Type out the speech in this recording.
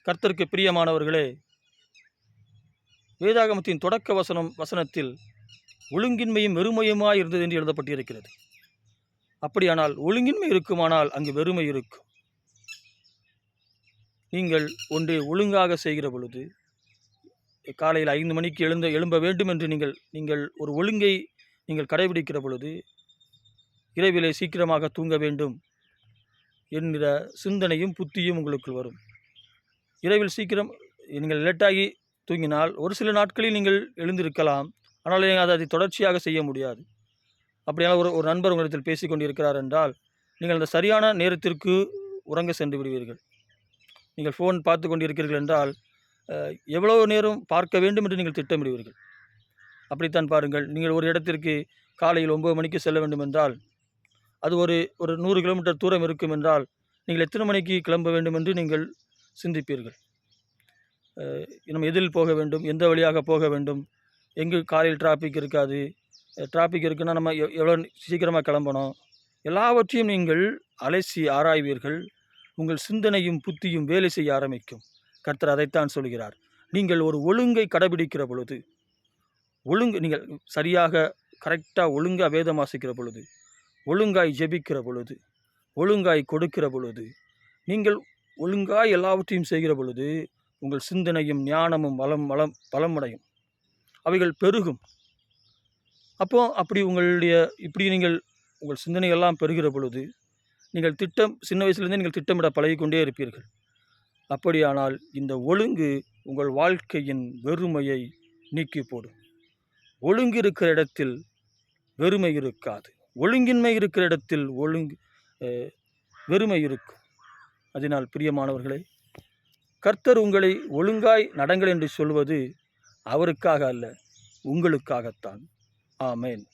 கர்த்தருக்கு பிரியமானவர்களே, வேதாகமத்தின் தொடக்க வசனத்தில் ஒழுங்கின்மையும் வெறுமையுமாய் இருந்தது என்று எழுதப்பட்டிருக்கிறது. அப்படியானால் ஒழுங்கின்மை இருக்குமானால் அங்கு வெறுமை இருக்கும். நீங்கள் ஒன்று ஒழுங்காக செய்கிற பொழுது, காலையில் 5 மணிக்கு எழும்ப வேண்டும் என்று நீங்கள் ஒரு ஒழுங்கை நீங்கள் கடைபிடிக்கிற பொழுது, இரவிலே சீக்கிரமாக தூங்க வேண்டும் என்கிற சிந்தனையும் புத்தியும் உங்களுக்குள் வரும். இரவில் சீக்கிரம் நீங்கள் லேட்டாகி தூங்கினால் ஒரு சில நாட்களில் நீங்கள் எழுந்திருக்கலாம், ஆனால் அதை தொடர்ச்சியாக செய்ய முடியாது. அப்படியான ஒரு நண்பர் உங்களிடத்தில் பேசி கொண்டிருக்கிறார் என்றால், நீங்கள் அந்த சரியான நேரத்திற்கு உறங்க சென்று விடுவீர்கள். நீங்கள் ஃபோன் பார்த்து கொண்டிருக்கிறீர்கள் என்றால் எவ்வளவு நேரம் பார்க்க வேண்டும் என்று நீங்கள் திட்டமிடுவீர்கள். அப்படித்தான் பாருங்கள், நீங்கள் ஒரு இடத்திற்கு காலையில் 9 மணிக்கு செல்ல வேண்டும் என்றால், அது ஒரு 100 கிலோமீட்டர் தூரம் இருக்கும் என்றால், நீங்கள் எத்தனை மணிக்கு கிளம்ப வேண்டும் என்று நீங்கள் சிந்திப்பீர்கள். நம்ம எதில் போக வேண்டும், எந்த வழியாக போக வேண்டும், எங்கு காலையில் டிராஃபிக் இருக்காது, டிராஃபிக் இருக்குன்னா நம்ம எவ்வளோ சீக்கிரமாக கிளம்பணும், எல்லாவற்றையும் நீங்கள் அலசி ஆராய்வீர்கள். உங்கள் சிந்தனையும் புத்தியும் வேலை செய்ய ஆரம்பிக்கும். கர்த்தர் அதைத்தான் சொல்கிறார். நீங்கள் ஒரு ஒழுங்கை கடைபிடிக்கிற பொழுது, நீங்கள் சரியாக கரெக்டாக ஒழுங்காக வேதம் வாசிக்கிற பொழுது, ஒழுங்காய் ஜெபிக்கிற பொழுது, ஒழுங்காய் கொடுக்கிற பொழுது, நீங்கள் ஒழுங்காய் எல்லாவற்றையும் செய்கிற பொழுது, உங்கள் சிந்தனையும் ஞானமும் பலமடையும், அவைகள் பெருகும். அப்படி நீங்கள் உங்கள் சிந்தனையெல்லாம் பெறுகிற பொழுது, நீங்கள் சின்ன வயசுலேருந்தே நீங்கள் திட்டமிட பழகிக்கொண்டே இருப்பீர்கள். அப்படியானால் இந்த ஒழுங்கு உங்கள் வாழ்க்கையின் வெறுமையை நீக்கி போடும். ஒழுங்கு இருக்கிற இடத்தில் வெறுமை இருக்காது. ஒழுங்கின்மை இருக்கிற இடத்தில் வெறுமை இருக்கும். அதனால் பிரியமானவர்களே, கர்த்தர் உங்களை ஒழுங்காய் நடங்கள் என்று சொல்வது அவருக்காக அல்ல, உங்களுக்காகத்தான். ஆமென்.